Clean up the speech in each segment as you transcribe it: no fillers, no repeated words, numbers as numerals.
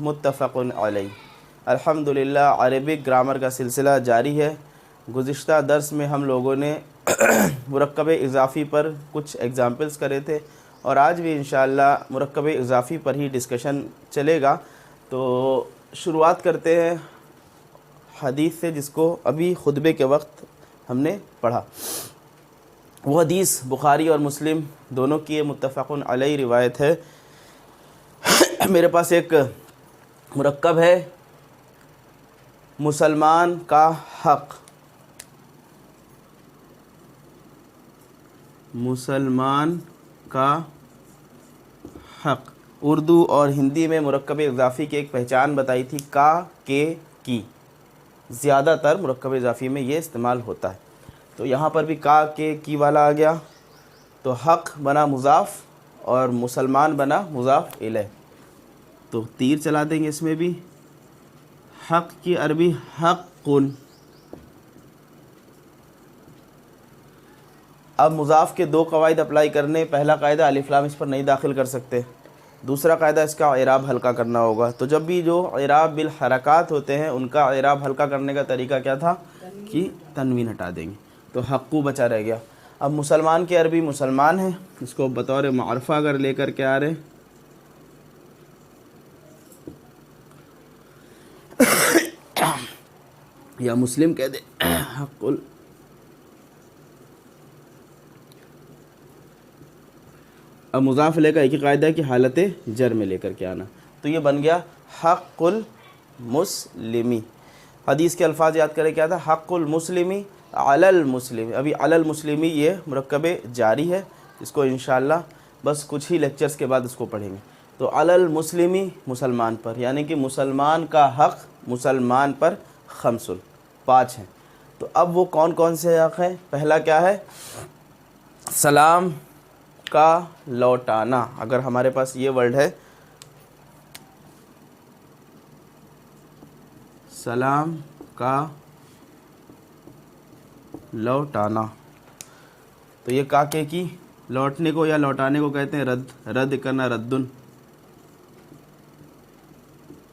मुत्तफ़क़ुन अलैह। अल्हम्दुलिल्लाह, Arabic grammar का सिलसिला जारी है। गुज़िश्ता दर्स में हम लोगों ने मुरक्कब इज़ाफ़ी पर कुछ एग्ज़ाम्पल्स करे थे और आज भी इंशाअल्लाह मुरक्कब इज़ाफ़ी पर ही डिस्कशन चलेगा। तो शुरुआत करते हैं हदीस से, जिसको अभी खुतबे के वक्त हमने पढ़ा। वो हदीस बुखारी और मुस्लिम दोनों की मुत्तफ़क़ुन अलैह रिवायत है। मेरे पास एक मुरक्कब है, मुसलमान का हक़। मुसलमान का हक़ उर्दू और हिंदी में मुरक्कब इज़ाफ़ी की एक पहचान बताई थी, का, के, की। ज़्यादातर मुरक्कब इज़ाफ़ी में ये इस्तेमाल होता है। तो यहाँ पर भी का, के, की वाला आ गया, तो हक़ बना मुज़ाफ़ और मुसलमान बना मुज़ाफ़ इलैह। तो तीर चला देंगे इसमें भी। हक़ की अरबी हक़्क़ुन। अब मुज़ाफ़ के दो क़वाइद अप्लाई करने। पहला कायदा अलिफ़ लाम इस पर नहीं दाखिल कर सकते। दूसरा कायदा इसका इराब हल्का करना होगा। तो जब भी जो इराब बिल हरकात होते हैं उनका इराब हल्का करने का तरीका क्या था कि तनवीन हटा देंगे। तो हक़्क़ु बचा रह गया। अब मुसलमान की अरबी मुसलमान है, इसको बतौर मारफा अगर लेकर के आ रहे या मुस्लिम कह दे हक़्क़ुल। अब मुज़ाफ़ लेकर एक ही कायदा है कि हालत जर में लेकर के आना। तो ये बन गया हक़्क़ुल मुस्लिमी। हदीस के अल्फाज याद करें क्या था, हक़्क़ुल मुस्लिमी अलल मुस्लिमी। अभी अलल मुस्लिमी ये मुरक्कब जारी है, इसको इंशाअल्लाह बस कुछ ही लेक्चर्स के बाद इसको पढ़ेंगे। तो अलल मुस्लिमी मुसलमान पर, यानी कि मुसलमान का हक़ मुसलमान पर खमसुल 5 हैं। तो अब वो कौन कौन से हक़ हैं। पहला क्या है, सलाम का लौटाना। अगर हमारे पास ये वर्ड है सलाम का लौटाना, तो ये का के की लौटने को या लौटाने को कहते हैं रद्द। रद्द करना, रद्दुन।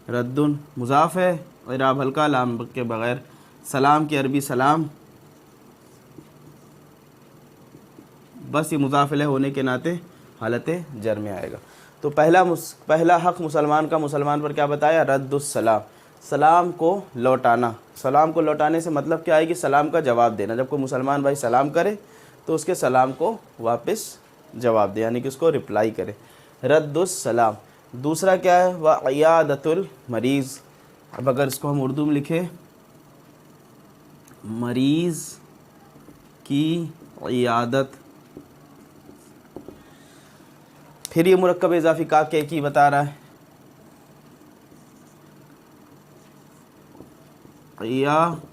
रद्दुन मुज़ाफ़ है, इराब हल्का लाम के बग़ैर। सलाम की अरबी सलाम, बस ये मुज़ाफ़ इलैह होने के नाते हालत जर में आएगा। तो पहला हक़ मुसलमान का मुसलमान पर क्या बताया, रद्दुस्सलाम, सलाम को लौटाना। सलाम को लौटाने से मतलब क्या है कि सलाम का जवाब देना। जब कोई मुसलमान भाई सलाम करे तो उसके सलाम को वापस जवाब दे, यानी कि उसको रिप्लाई करे, रद्दुस्सलाम। दूसरा क्या है, व इयादतुल मरीज़। अब अगर इसको हम उर्दू में लिखें, मरीज़ की इयादत। फिर ये मुरक्कब इज़ाफ़ी का के की बता रहा है, इयादतु,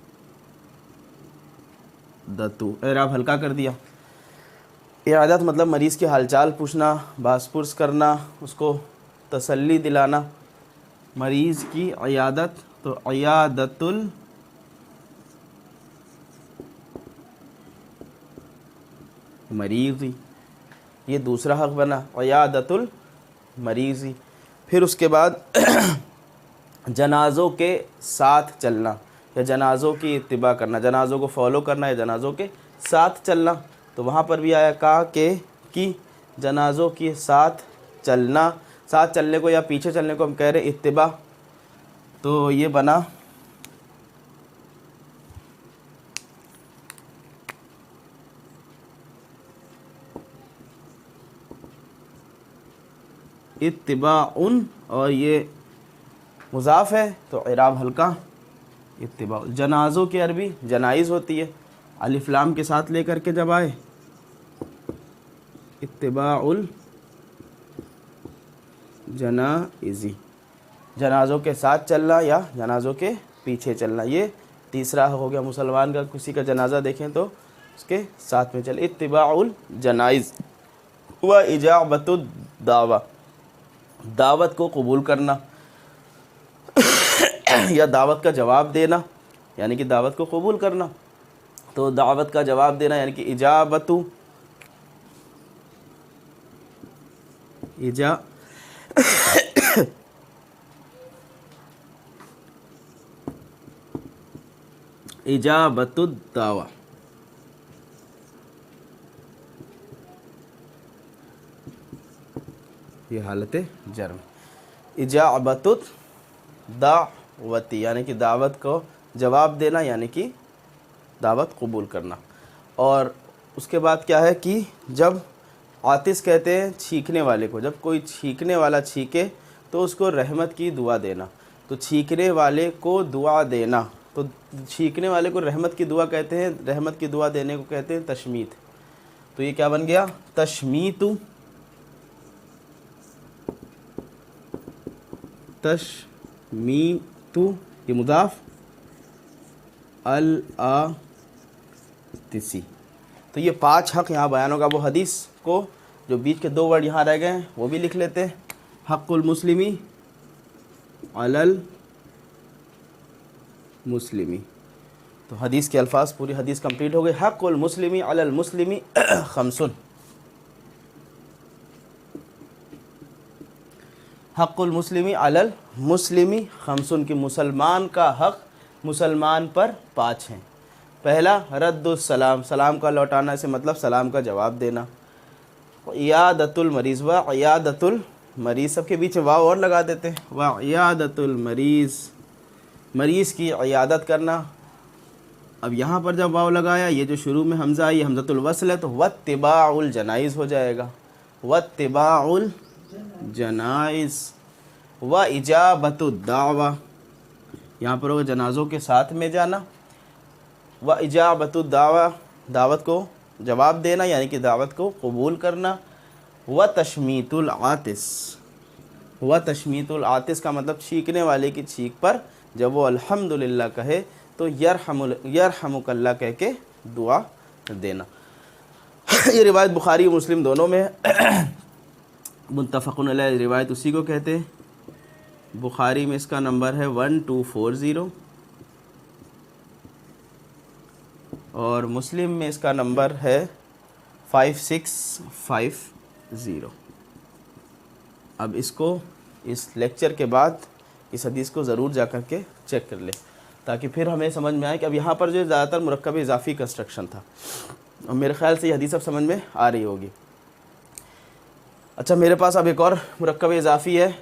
एराब हल्का कर दिया। इयादत मतलब मरीज़ की हालचाल पूछना, बासपुरस करना, उसको तसल्ली दिलाना। मरीज़ की इयादत, तो इयादतुल मरीज़ी, ये दूसरा हक़ बना, इयादतुल मरीज़ी। फिर उसके बाद जनाज़ों के साथ चलना या जनाज़ों की इत्तिबा करना, जनाज़ों को फॉलो करना या जनाज़ों के साथ चलना। तो वहाँ पर भी आया कहा कि जनाज़ों के साथ चलना, साथ चलने को या पीछे चलने को हम कह रहे इत्तिबा। तो ये बना इत्तिबाउन, और ये मुज़ाफ़ है तो इराब हल्का इत्तिबा। जनाज़ों की अरबी जनाइज़ होती है, अलिफ लाम के साथ लेकर के जब आए इत्तिबाउल जनाइज़ी, जनाज़ों के साथ चलना या जनाज़ों के पीछे चलना। ये तीसरा हो गया। मुसलमान का किसी का जनाज़ा देखें तो उसके साथ में चले। इत्तिबाउल जनाइज़ व इजाबतुद दावा, दावत को कबूल करना या दावत का जवाब देना, यानी कि दावत को कबूल करना। तो दावत का जवाब देना यानी कि इजाबतु इजाबतुद दावा। ये हालत जर्म। इजाबतुद दावती यानी कि दावत को जवाब देना, यानी कि दावत कबूल करना। और उसके बाद क्या है कि जब आतिश कहते हैं छींकने वाले को, जब कोई छींकने वाला छींके तो उसको रहमत की दुआ देना। तो छींकने वाले को दुआ देना, तो छींकने वाले को रहमत की दुआ कहते हैं, रहमत की दुआ देने को कहते हैं तशमीत। तो ये क्या बन गया? तशमीतु, तशमीतु ये मुदाफ अल आतिसी। तो ये 5 हक़ यहाँ बयान होगा। वो हदीस को जो बीच के 2 वर्ड यहाँ रह गए हैं वो भी लिख लेते हैं। हक़्क़ुल मुस्लिमी अलल मुस्लिमी, तो हदीस के अल्फाज, पूरी हदीस कंप्लीट हो गई। हक़्क़ुल मुस्लिमी अलल मुस्लिमी खमसुन, हक़्क़ुल मुस्लिमी अलल मुस्लिमी खमसुन, की मुसलमान का हक़ मुसलमान पर 5 हैं। पहला रद्दुस सलाम, सलाम का लौटाना से मतलब सलाम का जवाब देना। इयादतुल मरीज़, व इयादतुल मरीज़, सबके बीच वाव और लगा देते हैं। व इयादतुल मरीज़, मरीज़ की इयादत करना। अब यहाँ पर जब वाव लगाया, ये जो शुरू में हमज़ा आई हमज़तुल वस्ल है, तो वत्तिबाउल जनाइज़ हो जाएगा। वत्तिबाउल जनाइज़ व इजाबतुद दावा, यहाँ पर होगा जनाज़ों के साथ में जाना। व इजाबतुद दावा, दावत को जवाब देना यानी कि दावत को कबूल करना। व तशमीतुल आतिस, व तशमीतुल आतिस का मतलब छींकने वाले की छींक पर जब वो अल्हम्दुलिल्लाह कहे तो यरहमुकल्लाह कह के दुआ देना। ये रिवायत बुखारी और मुस्लिम दोनों में है। मुत्तफ़क़ुन अलैह रिवायत उसी को कहते हैं। बुखारी में इसका नंबर है 1240 और मुस्लिम में इसका नंबर है 5650। अब इसको इस लेक्चर के बाद इस हदीस को ज़रूर जा कर के चेक कर ले, ताकि फिर हमें समझ में आए कि अब यहाँ पर जो ज़्यादातर मुरक्कब इजाफ़ी कंस्ट्रक्शन था, और मेरे ख़्याल से ये हदीस अब समझ में आ रही होगी। अच्छा, मेरे पास अब एक और मुरक्कब इजाफ़ी है,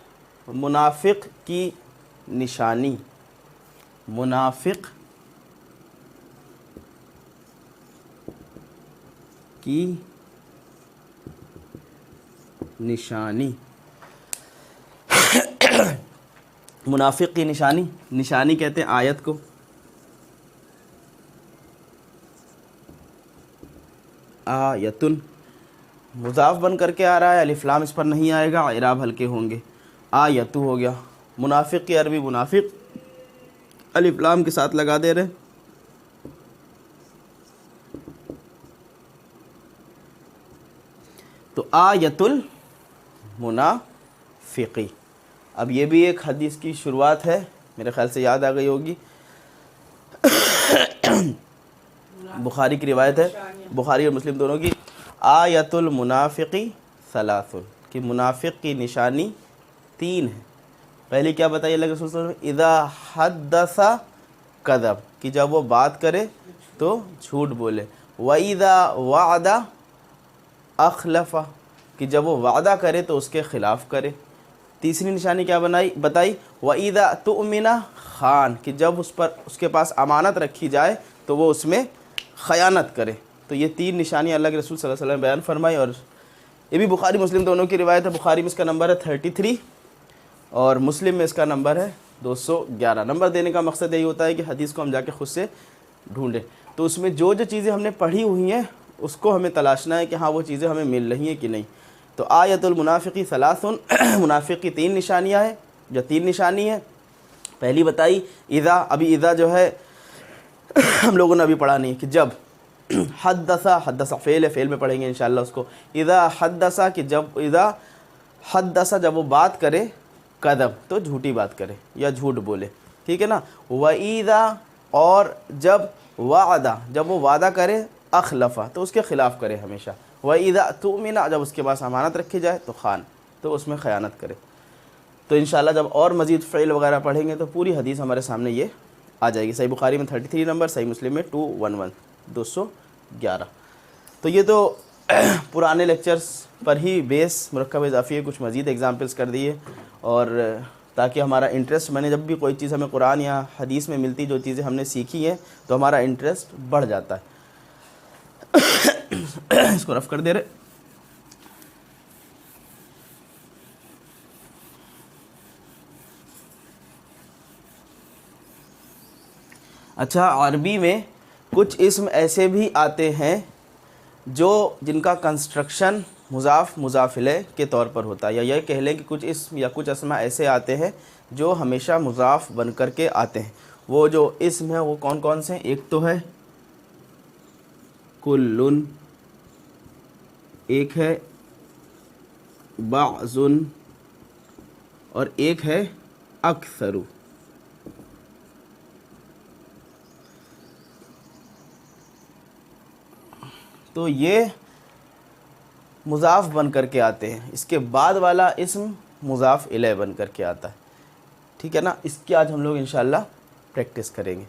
मुनाफिक की निशानी। मुनाफिक की निशानी। मुनाफिक की निशानी, निशानी कहते हैं आयत को। आयतुन मुज़ाफ बन करके आ रहा है, अलिफ लाम इस पर नहीं आएगा, इराब हल्के होंगे। आयतु हो गया। मुनाफिक की अरबी मुनाफिक, अलिफ लाम के साथ लगा दे रहे। तो आयतुल मुनाफिकी। अब ये भी एक हदीस की शुरुआत है, मेरे ख्याल से याद आ गई होगी। बुखारी की रिवायत है, बुखारी और मुस्लिम दोनों की। आयतुल मुनाफिकी सलासुन, कि मुनाफिक की निशानी 3 है। पहली क्या बताइए अल्लाह के रसूल सल्लल्लाहु अलैहि वसल्लम, इज़ा हद्दसा कज़ब, कि जब वो बात करे तो झूठ बोले। व इज़ा वादा अखलफा, कि जब वो वादा करे तो उसके ख़िलाफ़ करे। तीसरी निशानी क्या बताई, व इज़ा तुमिना खान, कि जब उसके पास अमानत रखी जाए तो वो उसमें ख़यानत करे। तो ये 3 निशानी अल्लाह के रसूल सल्लल्लाहु अलैहि वसल्लम बयान फरमाई, और ये भी बुखारी मुस्लिम दोनों की रिवायत है। बुखारी में इसका नंबर है 33 और मुस्लिम में इसका नंबर है 211। नंबर देने का मकसद यही होता है कि हदीस को हम जाके खुद से ढूंढें, तो उसमें जो जो चीज़ें हमने पढ़ी हुई हैं उसको हमें तलाशना है कि हाँ वो चीज़ें हमें मिल रही हैं कि नहीं। तो आयतुल मुनाफिकी सलासुन, मुनाफिक की 3 निशानियाँ हैं। जो 3 निशानी है, पहली बताई इज़ा, अभी इज़ा जो है हम लोगों ने अभी पढ़ा नहीं कि जब हद्दसा, हद्दसा फ़ेल है, फ़ेल में पढ़ेंगे इंशाअल्लाह उसको। इज़ा हद्दसा, कि जब इज़ा हद्दसा, जब वो बात करे, कदब, तो झूठी बात करे या झूठ बोले, ठीक है ना। वईदा, और जब वादा, जब वो वादा करे, अखलफा, तो उसके ख़िलाफ़ करे हमेशा। वईदा तुमिना, जब उसके पास अमानत रखी जाए तो खान, तो उसमें ख़यानत करे। तो इंशाअल्लाह जब और मज़ीद फ़ेल वगैरह पढ़ेंगे तो पूरी हदीस हमारे सामने ये आ जाएगी। सही बुखारी में 33 नंबर, सही मुस्लिम में 211। तो ये तो पुराने लेक्चर्स पर ही बेस मुरक्कब इज़ाफ़ी कुछ मज़ीद एग्जाम्पल्स कर दिए, और ताकि हमारा इंटरेस्ट बने। जब भी कोई चीज़ हमें कुरान या हदीस में मिलती, जो चीज़ें हमने सीखी हैं, तो हमारा इंटरेस्ट बढ़ जाता है। इसको रफ़ कर दे रहे। अच्छा, अरबी में कुछ इस्म ऐसे भी आते हैं जिनका कंस्ट्रक्शन मुज़ाफ़ मुज़ाफ़िले के तौर पर होता है, या यह कह लें कि कुछ इस्म या कुछ अस्मा ऐसे आते हैं जो हमेशा मुज़ाफ़ बन कर के आते हैं। वो जो इस्म है वो कौन कौन से हैं? एक तो है कुल्लुन, एक है बाज़ुन, और एक है अक्सरू। तो ये मुज़ाफ़ बन कर के आते हैं। इसके बाद वाला इस्म मुज़ाफ़ इलैह बन कर के आता है, ठीक है ना। इसकी आज हम लोग इंशाअल्लाह प्रैक्टिस करेंगे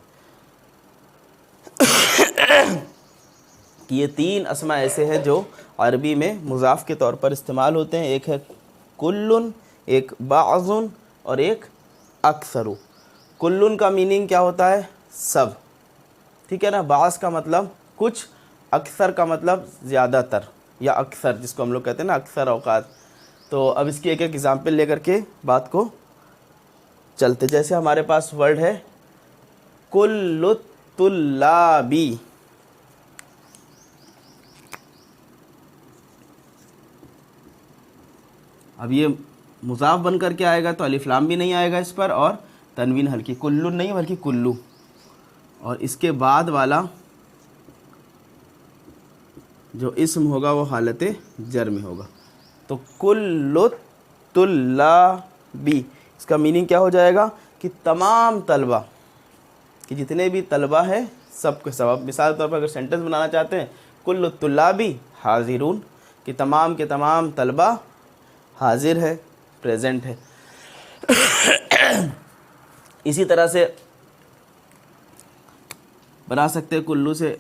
कि ये 3 अस्मा ऐसे हैं जो अरबी में मुज़ाफ़ के तौर पर इस्तेमाल होते हैं। एक है कुल्लुन, एक बाज़ुन, और एक अक्सरू। कुल्लुन का मीनिंग क्या होता है? सब, ठीक है ना। बाज़ का मतलब कुछ, अक्सर का मतलब ज़्यादातर या अक्सर, जिसको हम लोग कहते हैं ना अक्सर औकात। तो अब इसकी एक एक एग्ज़ाम्पल लेकर के बात को चलते। जैसे हमारे पास वर्ड है कुल्लुत्तुल्लाबी, अब ये मुज़ाफ़ बन कर के आएगा तो अलिफ लाम भी नहीं आएगा इस पर, और तनवीन हल्की, कुल्लुन नहीं बल्कि कुल्लू। और इसके बाद वाला जो इस्म होगा वो हालत जर में होगा। तो कुल्लुत्तुल्लाबी, इसका मीनिंग क्या हो जाएगा कि तमाम तलबा, कि जितने भी तलबा हैं सब के सब। मिसाल के तौर पर अगर सेंटेंस बनाना चाहते हैं, कुल्लुत्तुल्लाबी हाजिरून, कि तमाम के तमाम तलबा हाजिर है, प्रेजेंट है। इसी तरह से बना सकते हैं कुल्लू से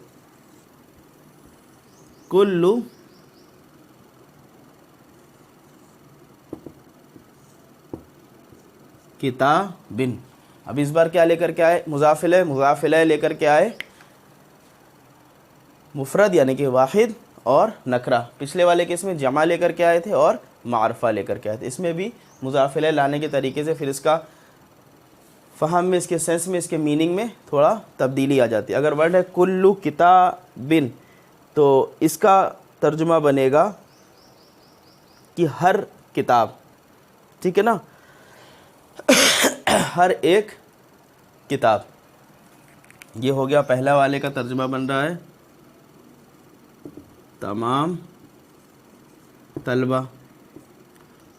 कुल्लू किताबिन। अब इस बार क्या लेकर के आए? मुज़ाफ़िले, मुज़ाफ़िले लेकर के आए मुफ़रद यानी कि वाहिद और नकरा। पिछले वाले केस में जमा लेकर के आए थे और मारफा लेकर के आए थे। इसमें भी मुज़ाफ़िले लाने के तरीके से फिर इसका फ़हम में, इसके सेंस में, इसके मीनिंग में थोड़ा तब्दीली आ जाती है। अगर वर्ड है कुल्लू किताबिन तो इसका तर्जुमा बनेगा कि हर किताब, ठीक है ना, हर एक किताब। ये हो गया पहला वाले का तर्जुमा बन रहा है तमाम तलबा।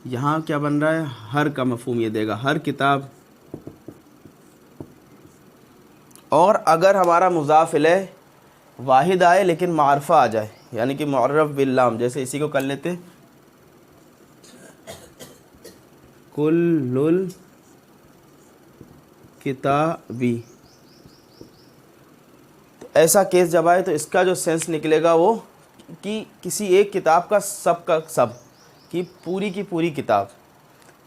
यहाँ क्या बन रहा है, हर का मफहूम ये देगा, हर किताब। और अगर हमारा मुज़ाफ़ इलैह वाहिद आए लेकिन मारफा आ जाए, यानी कि मुअर्रफ बिल्लाम, जैसे इसी को कर लेते कुल्लुल किताबी। तो ऐसा केस जब आए तो इसका जो सेंस निकलेगा वो कि किसी एक किताब का सब कि पूरी की पूरी किताब।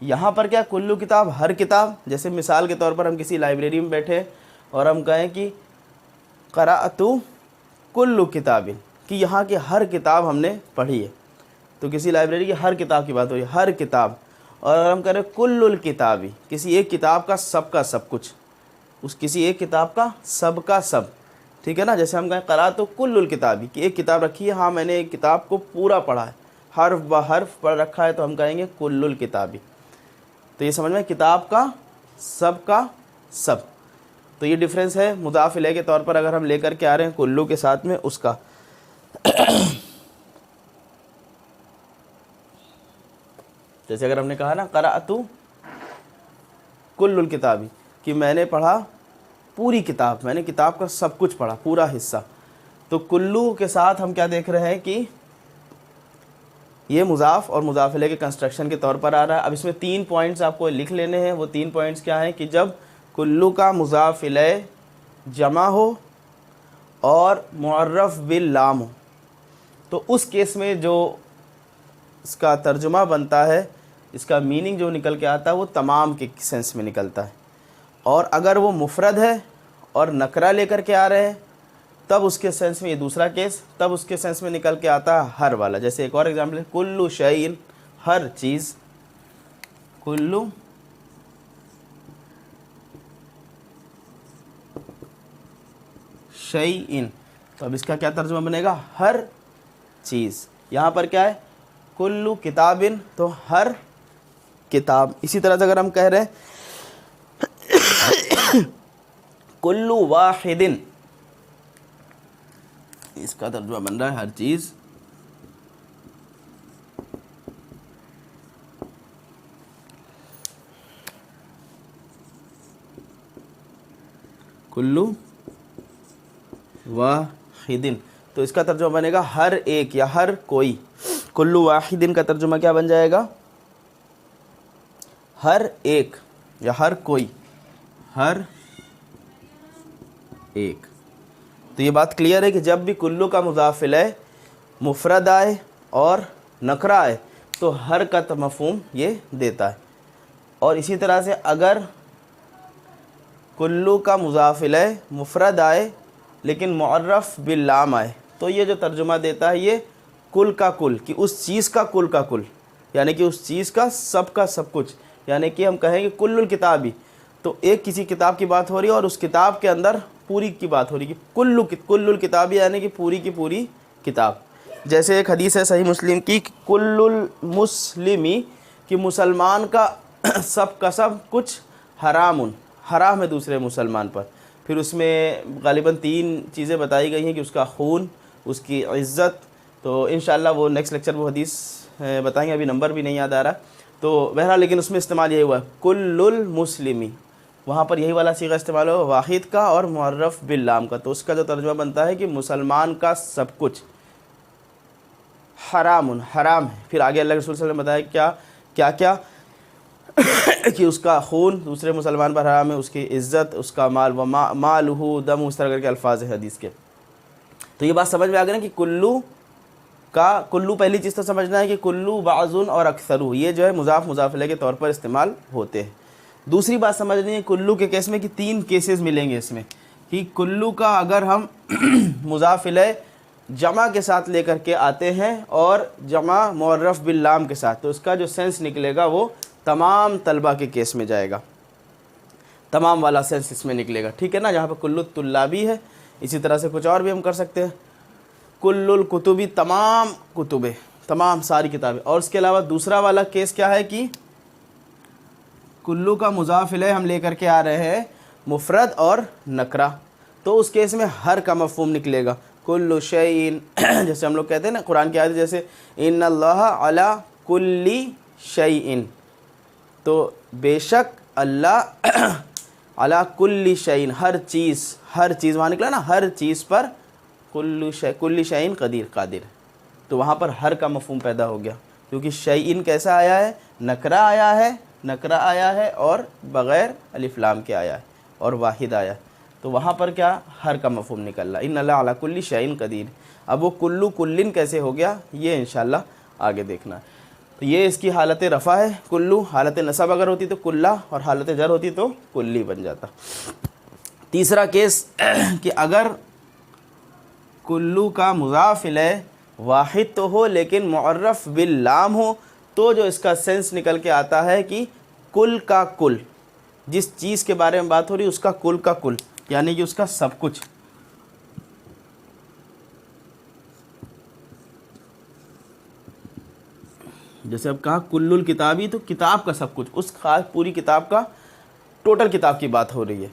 यहाँ पर क्या, कुल्लू किताब, हर किताब। जैसे मिसाल के तौर पर हम किसी लाइब्रेरी में बैठे और हम कहें कि क़राअतु कुल्लु किताबिन, कि यहाँ की हर किताब हमने पढ़ी है, तो किसी लाइब्रेरी की हर किताब की बात हो रही है, हर किताब। और अगर हम कह रहे कुल्लुल किताबी, किसी एक किताब का सब कुछ, उस किसी एक किताब का सब, ठीक है ना। जैसे हम कहें क़राअतु कुल्लुल किताबी, कि एक किताब रखी है, हाँ मैंने एक किताब को पूरा पढ़ा है, हर्फ ब हर्फ पढ़ रखा है, तो हम कहेंगे कुल्लुल किताबी। तो ये समझ में, किताब का सब। तो ये डिफरेंस है मुज़ाफ़ इलैह के तौर पर अगर हम लेकर के आ रहे हैं कुल्लू के साथ में उसका। जैसे अगर हमने कहा ना क़राअतु कुल्लुल किताबी, कि मैंने पढ़ा पूरी किताब, मैंने किताब का सब कुछ पढ़ा, पूरा हिस्सा। तो कुल्लू के साथ हम क्या देख रहे हैं कि ये मुज़ाफ़ और मुज़ाफ़ इलैह के कंस्ट्रक्शन के तौर पर आ रहा है। अब इसमें 3 पॉइंट्स आपको लिख लेने हैं। वो 3 पॉइंट्स क्या हैं कि जब कुल्लू का मुज़ाफ़ इलैह जमा हो और मुअर्रफ बिल लाम हो, तो उस केस में जो इसका तर्जुमा बनता है, इसका मीनिंग जो निकल के आता है वो तमाम के सेंस में निकलता है। और अगर वो मुफ़रद है और नकरा लेकर के आ रहे हैं, तब उसके सेंस में, ये दूसरा केस, तब उसके सेंस में निकल के आता है हर वाला। जैसे एक और एग्जाम्पल है, कुल्लु शैइन, हर चीज़, कुल्लु शैइन। तो अब इसका क्या तर्जुमा बनेगा, हर चीज़। यहाँ पर क्या है, कुल्लु किताबिन, तो हर किताब। इसी तरह से अगर हम कह रहे हैं कुल्लु वाहिदिन, इसका तर्जुमा बन रहा है हर चीज़। कुल्लु वाहिदिन, तो इसका तर्जुमा बनेगा हर एक या हर कोई। कुल्लु वाहिदिन का तर्जुमा क्या बन जाएगा, हर एक या हर कोई, हर एक। तो ये बात क्लियर है कि जब भी कुल्लू का मुज़ाफ़ इलैह मुफ़रद आए और नकरा आए तो हर का मफ़हूम ये देता है। और इसी तरह से अगर कुल्लू का मुज़ाफ़ इलैह मुफ़रद आए लेकिन मुअर्रफ बिल लाम आए, तो ये जो तर्जुमा देता है ये कुल का कुल, कि उस चीज़ का कुल का कुल, यानी कि उस चीज़ का सब कुछ। यानी कि हम कहेंगे कुल्लुल किताबी, तो एक किसी किताब की बात हो रही है और उस किताब के अंदर पूरी की बात हो रही है कि कुल्लुल किताबी, यानी कि पूरी की पूरी किताब। जैसे एक हदीस है सही मुस्लिम की, कुल्लुल मुस्लिमी, कि मुसलमान का सब कुछ हरामुन, हराम है दूसरे मुसलमान पर। फिर उसमें गालिबन 3 चीज़ें बताई गई हैं कि उसका खून, उसकी इज़्ज़त। तो इंशाअल्लाह वो नेक्स्ट लेक्चर वो हदीस बताएंगे, अभी नंबर भी नहीं याद आ रहा। तो बहरहाल लेकिन उसमें इस्तेमाल यही हुआ कुल्लुल मुस्लिमी, वहाँ पर यही वाला सीगा इस्तेमाल हो वाहिद का और मुअर्रफ बिल लाम का। तो उसका जो तर्जुमा बनता है कि मुसलमान का सब कुछ हरामुन, हराम है। फिर आगे अल्लाह रसूल सल्लल्लाहु अलैहि वसल्लम बताया क्या कि उसका खून दूसरे मुसलमान पर हराम है, उसकी इज़्ज़त, उसका माल, व मालहू दम, उस तरह के अल्फाज है हदीस के। तो ये बात समझ में आ गई ना कि कुल्लू पहली चीज़ तो समझना है कि कुल्लू, बाज़ुन और अक्सरू, ये जो है मुज़ाफ़ इलैह के तौर पर इस्तेमाल होते हैं। दूसरी बात समझनी है कुल्लू के केस में कि 3 केसेस मिलेंगे इसमें, कि कुल्लू का अगर हम मुज़ाफ़ इलैह जमा के साथ लेकर के आते हैं और जमा मुअर्रफ बिल लाम के साथ, तो उसका जो सेंस निकलेगा वो तमाम तलबा के केस में जाएगा, तमाम वाला सेंस इसमें निकलेगा, ठीक है ना। जहाँ पर कुल्लु तुल्लाबी है, इसी तरह से कुछ और भी हम कर सकते हैं, कुल्लुल कुतुबी, तमाम कुतुबे, तमाम सारी किताबें। और उसके अलावा दूसरा वाला केस क्या है कि कुल्लू का मुज़ाफ़ इलैह हम लेकर के आ रहे हैं मुफ़रद और नकरा, तो उस केस में हर का मफ़हूम निकलेगा। कुल्लु शैइन जैसे हम लोग कहते हैं ना कुरान की आयत जैसे इन्नल्लाह अला कुल्ली शैइन, तो बेशक अल्लाह अला कुल्ली शैइन हर चीज़ वहाँ निकला ना, हर चीज़ पर कुल्ली शैइन कदीर कादिर, तो वहाँ पर हर का मफ़हूम पैदा हो गया क्योंकि शैइन कैसा आया है, नकरा आया है और बग़ैर अलिफ लाम के आया है और वाहिद आया है, तो वहाँ पर क्या हर का मफ़हूम निकल रहा, इन्नल्लाह अला कुल्ली शैइन कदीर। अब वो कुल्लु कुल्लिन कैसे हो गया ये इंशाल्लाह आगे देखना है। तो ये इसकी हालत रफ़ा है कुल्लू, हालत नसब अगर होती तो कुल्ला और हालत जर होती तो कुल्ली बन जाता। तीसरा केस कि अगर कुल्लू का मुज़ाफ़ इलैह वाहिद तो हो लेकिन मुअर्रफ़ बिल लाम हो, तो जो इसका सेंस निकल के आता है कि कुल का कुल, जिस चीज़ के बारे में बात हो रही उसका कुल का कुल, यानी कि उसका सब कुछ। जैसे अब कहा कुल्लुल किताबी, तो किताब का सब कुछ, उस खास पूरी किताब का, टोटल किताब की बात हो रही है।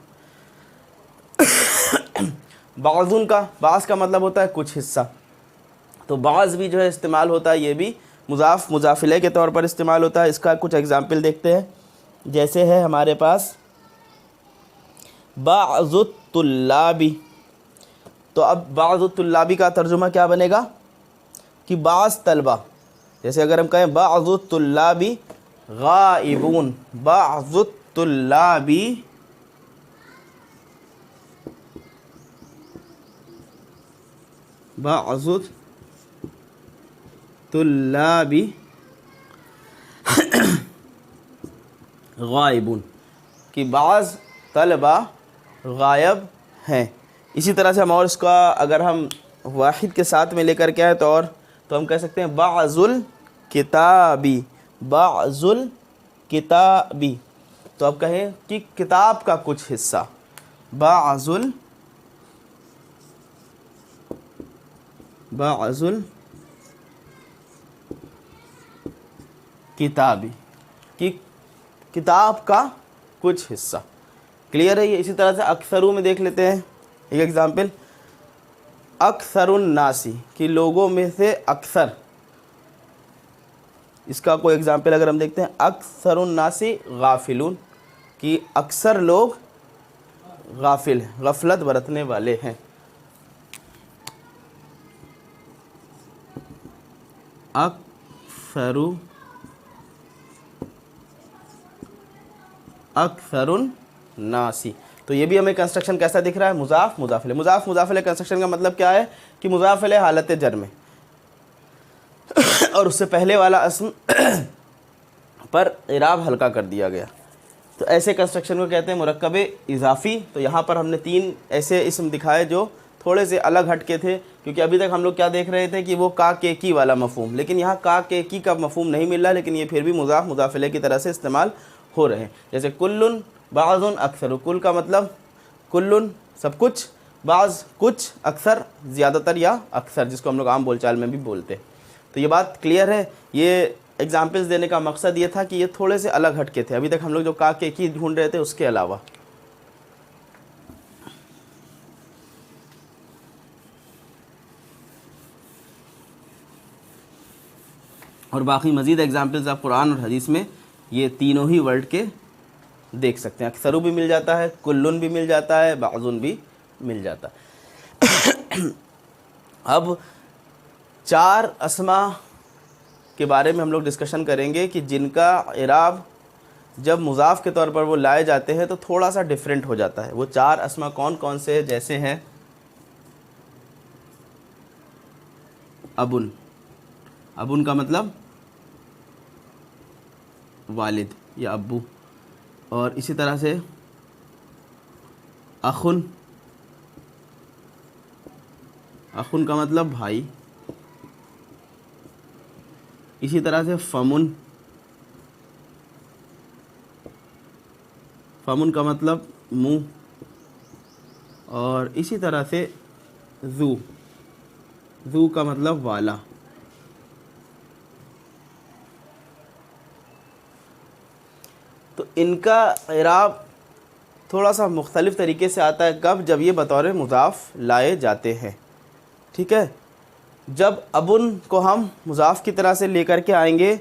बाज़ुन का, बाज़ का मतलब होता है कुछ हिस्सा, तो बाज़ भी जो है इस्तेमाल होता है, ये भी मुज़ाफ़ मुज़ाफ़ इलैह के तौर पर इस्तेमाल होता है। इसका कुछ एग्जाम्पल देखते हैं, जैसे है हमारे पास बाज़ुत तुल्लाबी, तो अब बाज़ुत तुल्लाबी का तर्जुमा क्या बनेगा कि बाज़ तलबा, जैसे अगर हम कहें बाज़ुत तुल्लाबी गाइबून, बाज़ुत तुल्लाबी बाज़ुत तुल्लाबी गाइबून, कि बाज़ तलबा गायब हैं। इसी तरह से हम और इसका अगर हम वाहिद के साथ में लेकर के आए तो हम कह सकते हैं बाज़ुल किताबी, बाज़ुल किताबी, तो अब कहें कि किताब का कुछ हिस्सा, बाज़ुल किताबी, कि किताब का कुछ हिस्सा। क्लियर है ये। इसी तरह से अक्सरू में देख लेते हैं एक एग्जाम्पल, अक्सरुन नासी, कि लोगों में से अक्सर, इसका कोई एग्जाम्पल अगर हम देखते हैं अक्सरुन नासी गाफिलून, कि अक्सर लोग गाफिल हैं, गफलत बरतने वाले हैं। अक्सरुन नासी, तो ये भी हमें कंस्ट्रक्शन कैसा दिख रहा है, मुज़ाफ़ मुज़ाफ़ इलैह। मुज़ाफ़ मुज़ाफ़ इलैह कंस्ट्रक्शन का मतलब क्या है कि मुज़ाफ़ इलैह हालत जर में और उससे पहले वाला अस्म पर इराब हल्का कर दिया गया, तो ऐसे कंस्ट्रक्शन को कहते हैं मुरक्कब इज़ाफ़ी। तो यहाँ पर हमने 3 ऐसे इसम दिखाए जो थोड़े से अलग हटके थे, क्योंकि अभी तक हम लोग क्या देख रहे थे कि वो का के की वाला मफ़हूम, लेकिन यहाँ का के की का मफ़हूम नहीं मिल रहा, लेकिन ये फिर भी मुज़ाफ़ मुज़ाफ़ इलैह की तरह से इस्तेमाल हो रहे हैं। जैसे कुल्लुन बाज़ुन अक्सर, कुल का मतलब कुल्लुन सब कुछ, बाज़ कुछ, अक्सर ज़्यादातर या अक्सर, जिसको हम लोग आम बोलचाल में भी बोलते हैं। तो ये बात क्लियर है। ये एग्जाम्पल्स देने का मकसद ये था कि ये थोड़े से अलग हटके थे, अभी तक हम लोग जो का के की ढूंढ रहे थे उसके अलावा। और बाकी मज़ीद एग्जाम्पल्स आप कुरान और हदीस में ये तीनों ही वर्ड के देख सकते हैं। अक्सरू भी मिल जाता है, कुल्लुन भी मिल जाता है, बाज़ुन भी मिल जाता है। अब 4 अस्मा के बारे में हम लोग डिस्कशन करेंगे कि जिनका इराब जब मुज़ाफ़ के तौर पर वो लाए जाते हैं तो थोड़ा सा डिफरेंट हो जाता है। वो 4 अस्मा कौन कौन से हैं? जैसे हैं अबुन, अबुन का मतलब वालिद या अब्बू, और इसी तरह से अखुन, अखुन का मतलब भाई, इसी तरह से फमुन, फमुन का मतलब मुँह, और इसी तरह से ज़ू, ज़ू का मतलब वाला। तो इनका इराब थोड़ा सा मुख्तलिफ़ तरीके से आता है। कब? जब ये बतौर मुज़ाफ़ लाए जाते हैं। ठीक है। जब अबुन को हम मुज़ाफ़ की तरह से लेकर के आएंगे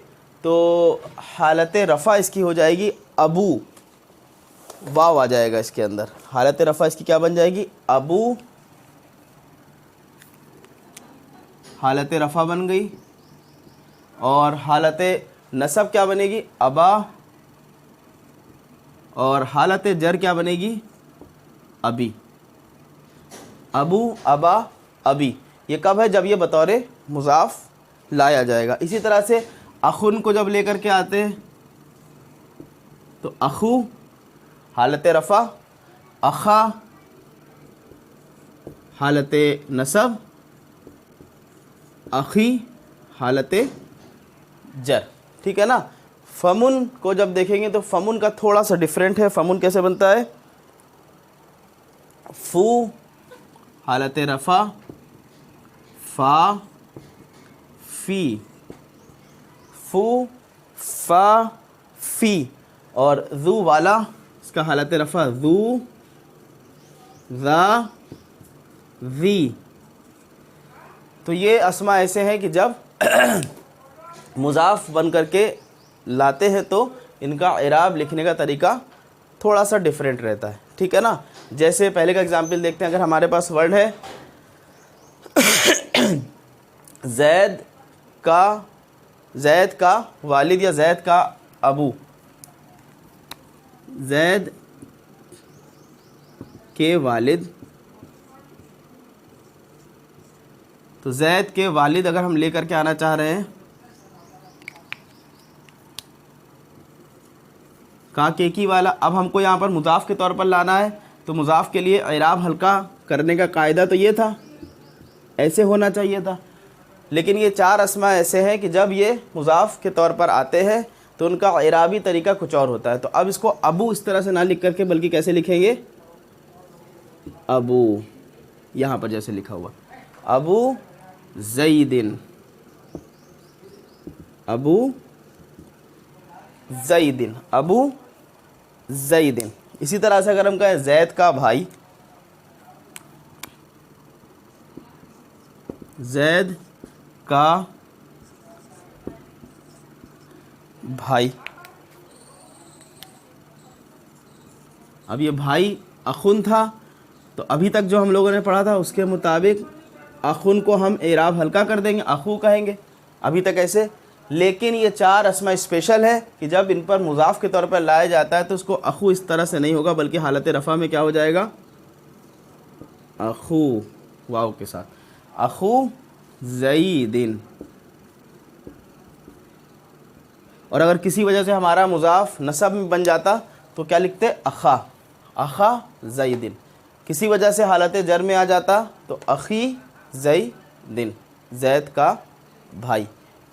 तो हालत रफ़ा इसकी हो जाएगी अबू, वाव आ जाएगा इसके अंदर। हालत रफ़ा इसकी क्या बन जाएगी? अबू, हालत रफ़ा बन गई। और हालत नसब क्या बनेगी? अबा। और हालत जर क्या बनेगी? अबी। अबू, अबा, अबी। ये कब है? जब ये बतौर मुज़ाफ़ लाया जाएगा। इसी तरह से अखुन को जब लेकर के आते हैं तो अखू, हालत रफ़ा, अखा, हालत नसब, अखी, हालत जर, ठीक है ना। फ़मुन को जब देखेंगे तो फ़मुन का थोड़ा सा डिफरेंट है। फ़मुन कैसे बनता है? फ़ू, हालत रफ़ा, फ़ा, फ़ी, फ़ू, फ़ा, फ़ी। और ज़ू वाला, इसका हालत रफ़ा ज़ू, ज़ा, ज़ी। तो ये अस्मा ऐसे हैं कि जब मुज़ाफ़ बन करके लाते हैं तो इनका इराब लिखने का तरीका थोड़ा सा डिफरेंट रहता है, ठीक है ना। जैसे पहले का एग्जाम्पल देखते हैं। अगर हमारे पास वर्ड है ज़ैद का वालिद या ज़ैद का अबू, ज़ैद के वालिद, तो ज़ैद के वालिद अगर हम लेकर के आना चाह रहे हैं का केकी वाला, अब हमको यहाँ पर मुज़ाफ़ के तौर पर लाना है तो मुज़ाफ़ के लिए इराब हल्का करने का कायदा तो ये था, ऐसे होना चाहिए था। लेकिन ये चार अस्मा ऐसे हैं कि जब ये मुज़ाफ़ के तौर पर आते हैं तो उनका इराबी तरीका कुछ और होता है। तो अब इसको अबू इस तरह से ना लिख करके बल्कि कैसे लिखेंगे? अबू, यहाँ पर जैसे लिखा हुआ अबू ज़ैदिन, अबू ज़ैदिन, अबू ज़ैदिन। इसी तरह से अगर हम कहें ज़ैद का भाई, ज़ैद का भाई, अब ये भाई अखुन था तो अभी तक जो हम लोगों ने पढ़ा था उसके मुताबिक अखुन को हम इराब हल्का कर देंगे, अखू कहेंगे अभी तक ऐसे। लेकिन ये चार अस्मा स्पेशल है कि जब इन पर मुज़ाफ़ के तौर पर लाया जाता है तो उसको अखू इस तरह से नहीं होगा बल्कि हालत रफ़ा में क्या हो जाएगा? अखू, वाव के साथ, अखू ज़ैदिन। और अगर किसी वजह से हमारा मुज़ाफ़ नसब में बन जाता तो क्या लिखते? अखा, अखा ज़ैदिन। किसी वजह से हालत जर में आ जाता तो अखी ज़ैदिन, ज़ैद का भाई।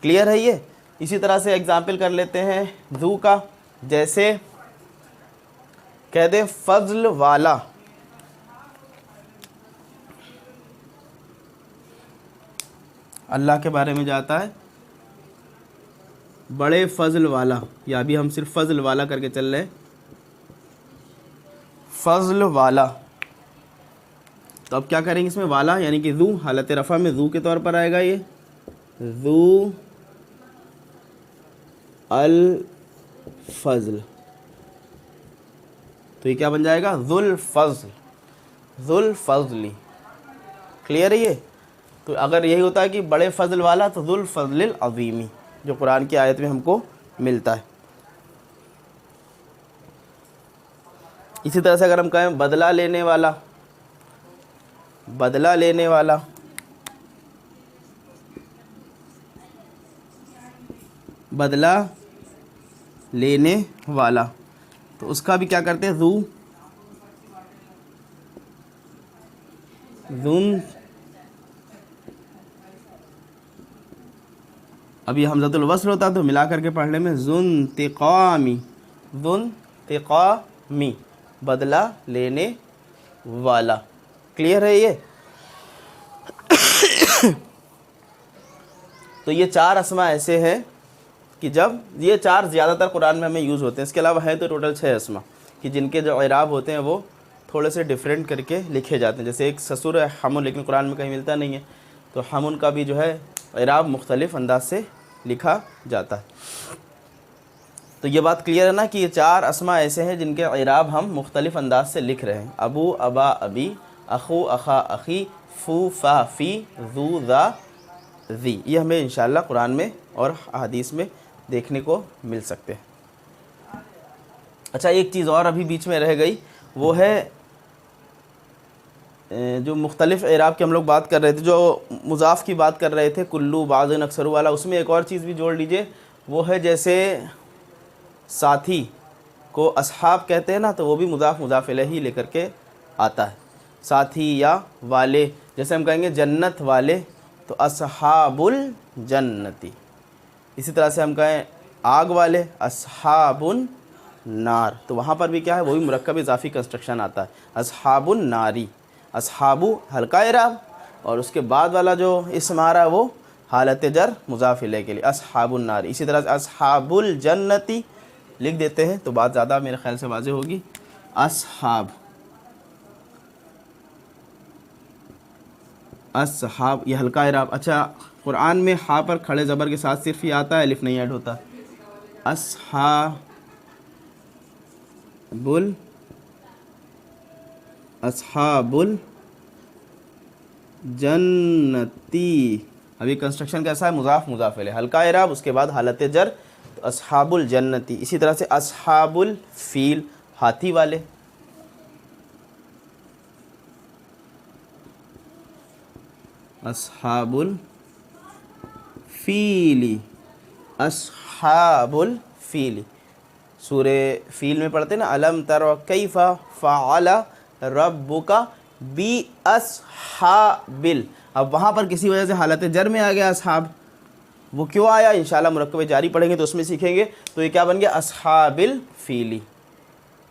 क्लियर है ये? इसी तरह से एग्जाम्पल कर लेते हैं ज़ू का। जैसे कह दे फ़ज़ल वाला, अल्लाह के बारे में जाता है बड़े फ़ज़ल वाला, या अभी हम सिर्फ फ़ज़ल वाला करके चल रहे हैं, फ़ज़ल वाला। तो अब क्या करेंगे इसमें? वाला यानी कि ज़ू, हालत रफ़ा में ज़ू के तौर पर आएगा ये, ज़ू अल फ़ज़ल। तो ये क्या बन जाएगा? ज़ुल फ़ज़ल, ज़ुल फ़ज़ली। क्लियर है ये? तो अगर यही होता है कि बड़े फ़ज़ल वाला तो ज़ुल फ़ज़लिल अज़ीमी, जो कुरान की आयत में हमको मिलता है। इसी तरह से अगर हम कहें बदला लेने वाला, बदला लेने वाला, बदला लेने वाला, तो उसका भी क्या करते हैं? ज़ू, ज़ुन, अभी हमज़तुल वस्ल होता तो मिला करके पढ़ने में ज़ुन तिक़ामी, ज़ुन तिक़ामी, बदला लेने वाला। क्लियर है ये? तो ये चार अस्मा ऐसे हैं कि जब ये चार ज़्यादातर कुरान में हमें यूज़ होते हैं। इसके अलावा है तो टोटल 6 अस्मा कि जिनके जो इराब होते हैं वो थोड़े से डिफरेंट करके लिखे जाते हैं। जैसे एक ससुर है हमो, लेकिन कुरान में कहीं मिलता नहीं है। तो हम उनका भी जो है इराब मुख्तलिफ़ अंदाज से लिखा जाता है। तो ये बात क्लियर है ना कि ये 4 अस्मा ऐसे हैं जिनके इराब हम मुख्तलिफ़ अंदाज से लिख रहे हैं। अबू, अबा, अबी, अखू, अखा, अखी, फू, फा, फ़ी, ज़ू, ज़ा, ज़ी। ये हमें इंशाअल्लाह कुरान में और हदीस में देखने को मिल सकते हैं। अच्छा, एक चीज़ और अभी बीच में रह गई, वो है जो मुख्तलिफ़ इराब की हम लोग बात कर रहे थे, जो मुज़ाफ़ की बात कर रहे थे, कुल्लू, बाज़न, अक्सरू वाला, उसमें एक और चीज़ भी जोड़ लीजिए, वो है जैसे साथी को अस्हाब कहते हैं ना, तो वो भी मुज़ाफ़ मुज़ाफ़ इलैही लेकर के आता है। साथी या वाले, जैसे हम कहेंगे जन्नत वाले तो अस्हाबुल जन्नती। इसी तरह से हम कहें आग वाले अस्हाबुन नार, तो वहाँ पर भी क्या है, वही मुरक्कब इज़ाफ़ी कंस्ट्रक्शन आता है, अस्हाबुन नारी। अस्हाबु हल्का इराब और उसके बाद वाला जो इस्म आ रहा है वो हालत जर मुज़ाफ़ इलैह के लिए अस्हाबुन नारी। इसी तरह से अस्हाबुल जन्नती लिख देते हैं तो बात ज़्यादा मेरे ख्याल से वाज़ेह होगी। अस्हाब, अस्हाब ये हल्का इराब। अच्छा, कुरान में हा पर खड़े ज़बर के साथ सिर्फ ये आता है, अलिफ नहीं ऐड होता। अस्हाबुल, अस्हाबुल जन्नती। अभी कंस्ट्रक्शन कैसा है, मुज़ाफ़ मुज़ाफ़ इलैह, हल्का इराब, उसके बाद हालत जर, तो अस्हाबुल जन्नती। इसी तरह से अस्हाबुल फ़ील, हाथी वाले। अस्हाबुल फ़ीली, अस्हाबुल फ़ीली। सूरे फ़ील में पढ़ते हैं ना, अलम तरा कैफ़ा फ़अला रब्बुका बी अस्हाबिल। अब वहाँ पर किसी वजह से हालत जर में आ गया अस्हाब, वो क्यों आया, इंशाल्लाह मुरक्कब जारी पढ़ेंगे तो उसमें सीखेंगे। तो ये क्या बन गया, अस्हाबिल फ़ीली।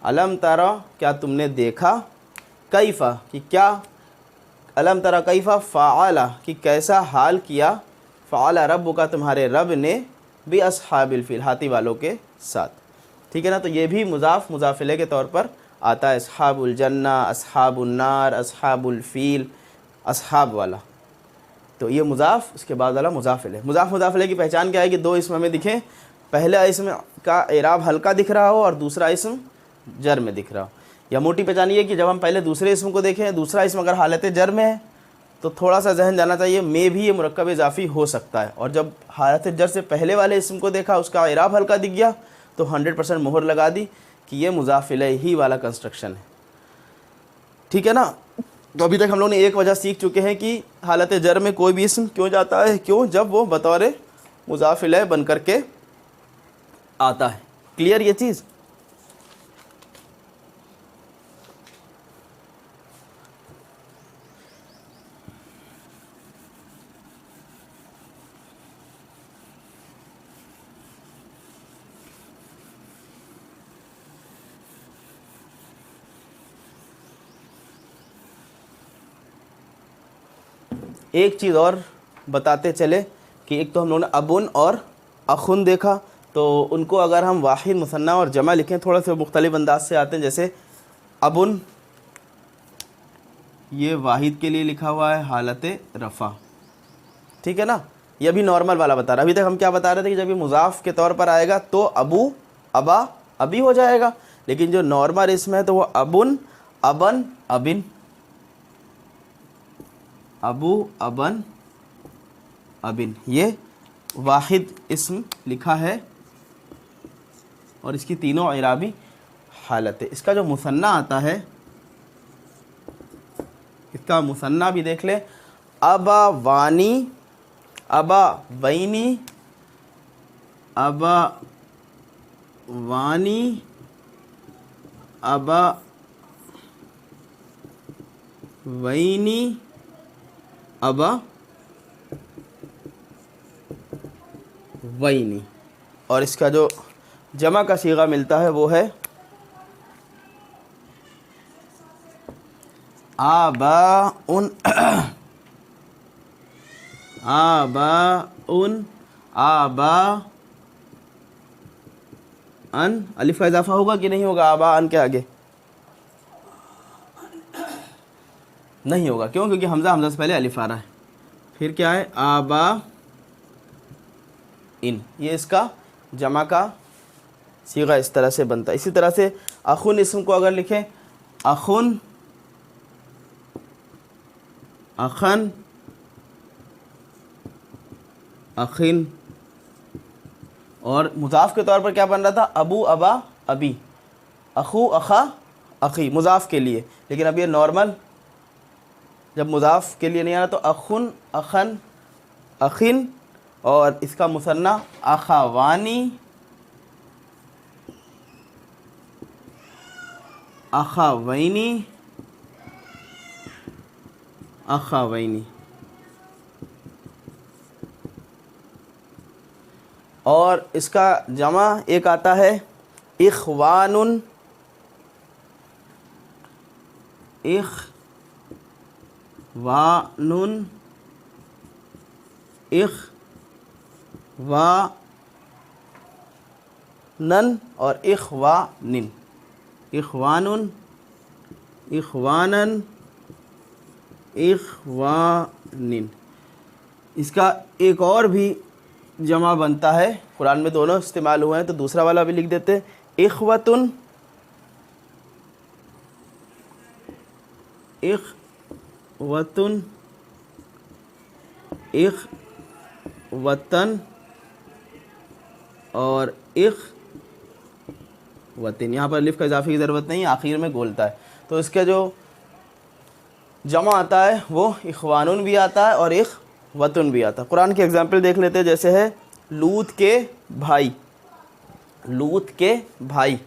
अलम तरा क्या तुमने देखा, कैफ़ा कि क्या, अलम तरा कैफ़ा फ़अला कि कैसा हाल किया, फ़अला रब्बुका तुम्हारे रब ने, भी अस्हाबिल फ़ील हाथी वालों के साथ। ठीक है ना, तो ये भी मुज़ाफ़ मुज़ाफ़ इलैह के तौर पर आता है। अस्हाबुल जन्ना, अस्हाबुन नार, अस्हाबुल फ़ील, अस्हाब वाला, तो ये मुज़ाफ़, उसके बाद वाला मुज़ाफ़ इलैह। मुज़ाफ़ मुज़ाफ़ इलैह की पहचान क्या है कि 2 इस्म हमें दिखें, पहला इस्म का इराब हल्का दिख रहा हो और दूसरा इस्म जर में दिख रहा हो। या मोटी पहचान ये कि जब हम पहले दूसरे इस्म को देखें, दूसरा इस्म अगर हालत जर में है तो थोड़ा सा जहन जाना चाहिए, में भी ये मुरक्कब इज़ाफ़ी हो सकता है। और जब हालत जर से पहले वाले इस्म को देखा, उसका इराब हल्का दिख गया, तो 100% मोहर लगा दी कि ये मुज़ाफ़ इलैही वाला कंस्ट्रक्शन है। ठीक है ना, तो अभी तक हम लोग ने एक वजह सीख चुके हैं कि हालत जर में कोई भी इस्म क्यों जाता है, क्यों, जब वो बतौर मुज़ाफ़ इलैह बन कर के आता है। क्लियर ये चीज़। एक चीज़ और बताते चले कि एक तो हम लोगों ने अबुन और अखुन देखा, तो उनको अगर हम वाहिद, मुसन्ना और जमा लिखें थोड़ा से मुख्तलिफ अंदाज से आते हैं। जैसे अबुन ये वाहिद के लिए लिखा हुआ है हालत रफ़ा, ठीक है ना, ये भी नॉर्मल वाला बता रहा। अभी तक हम क्या बता रहे थे कि जब ये मुज़ाफ़ के तौर पर आएगा तो अबू, अबा, अभी हो जाएगा, लेकिन जो नॉर्मल इसम है तो वो अबुन, अबन, अबिन, अबू, अबन, अबिन, ये वाहिद इस्म लिखा है और इसकी तीनों इराबी हालत है। इसका जो मुसन्ना आता है, इसका मुसन्ना भी देख ले, अबा वानी, अबा वैनी, अबा वानी, अबा वैनी, अबा वैनी। और इसका जो जमा का सीगा मिलता है वो है आबा उन, आबा उन, आबा अन। अलिफ का इजाफा होगा कि नहीं होगा आबा अन के आगे? नहीं होगा। क्यों? क्योंकि हमज़ा हमज़ा से पहले अलिफ आ रहा है। फिर क्या है आबा इन, ये इसका जमा का सीगा इस तरह से बनता है। इसी तरह से अखुन इसम को अगर लिखें अखुन, अखन, अखिन, और मुजाफ के तौर पर क्या बन रहा था अबू अबा अबी, अखू अखा अखी मुजाफ के लिए। लेकिन अब ये नॉर्मल जब मुजाफ के लिए नहीं आ रहा तो अखुन अखन अखिन, और इसका मुसन्ना अखावानी अखावैनी अखावैनी। और इसका जमा एक आता है इख्वानुन, इख्वानुन, इख्वानन और इख्वानिन, इख्वानुन, इख्वानन, इख्वानिन। इसका एक और भी जमा बनता है, कुरान में दोनों इस्तेमाल हुए हैं तो दूसरा वाला भी लिख देते हैं इख्वतुन, इख्वतुन, इख्वतन और इख्वतिन। यहाँ पर लिफ का इजाफे की ज़रूरत नहीं, आखिर में गोलता है। तो इसका जो जमा आता है वो इख्वानुन भी आता है और इख्वतुन भी आता है। कुरान के एग्जाम्पल देख लेते हैं, जैसे है लूत के भाई, लूत के भाई,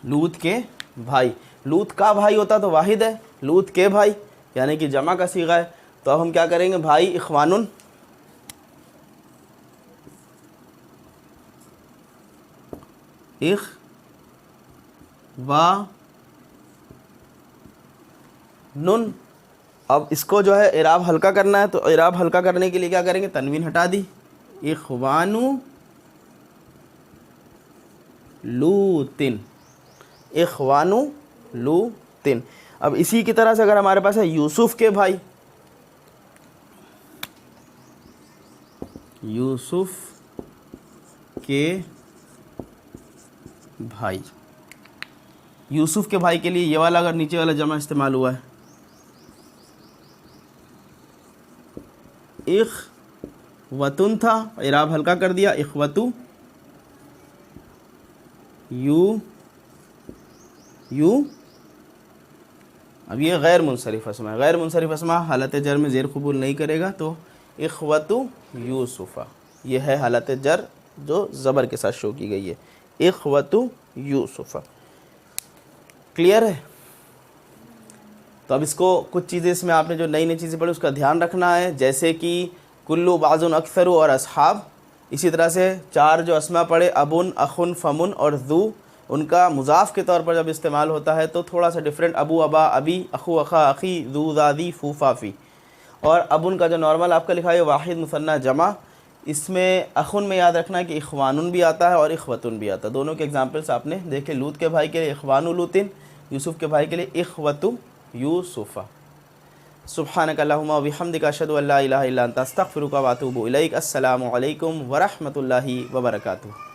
लूत के भाई, लूत का भाई होता तो वाहिद है, लूत के भाई यानी कि जमा का सीगा है। तो अब हम क्या करेंगे भाई इख्वानुन, इख्वानुन। अब इसको जो है इराब हल्का करना है, तो इराब हल्का करने के लिए क्या करेंगे तनवीन हटा दी, इख्वानु लूतिन, इख्वानु लूतिन। अब इसी की तरह से अगर हमारे पास है यूसुफ के भाई, यूसुफ के भाई, यूसुफ के भाई के लिए ये वाला अगर नीचे वाला जमा इस्तेमाल हुआ है इख्वतुन था, इराब हल्का कर दिया इख्वतु, यू यू। अब ये गैर मुनसरिफ अस्मा है, गैर मुनसरिफ अस्मा हालत जर में ज़ेर कबूल नहीं करेगा, तो इख्वतु यूसुफ़ा ये है हालत जर जो ज़बर के साथ शो की गई है, इख्वतु यूसुफ़ा। क्लियर है? तो अब इसको कुछ चीज़ें इसमें आपने जो नई नई चीज़ें पढ़ी उसका ध्यान रखना है, जैसे कि कुल्लु बाज़ुन अक्सरु और असहाब। इसी तरह से चार जो अस्मा पढ़े अबुन अखुन फमुन और ज़ू, उनका मुज़ाफ़ के तौर पर जब इस्तेमाल होता है तो थोड़ा सा डिफरेंट, अबू अबा अबी, अखू अखा अखी, ज़ू ज़ादी फूफाफ़ी। और अबुन का जो नॉर्मल आपका लिखा है वाहिद मुसन्ना जमा, इसमें अखुन में याद रखना है कि इख्वानुन भी आता है और इख्वतुन भी आता है। दोनों के एग्जाम्पल्स आपने देखे, लूत के भाई के लिए इख्वानु लूतिन, यूसुफ़ के भाई के लिए इख्वतु यूसुफ़ा। सुब्हानक अल्लाहुम्मा व बिहम्दिका अशहदु अल्ला इलाहा इल्ला अंता अस्तगफिरुका व अतूबु इलैक। अस्सलामु अलैकुम व रहमतुल्लाहि व बरकातुहू।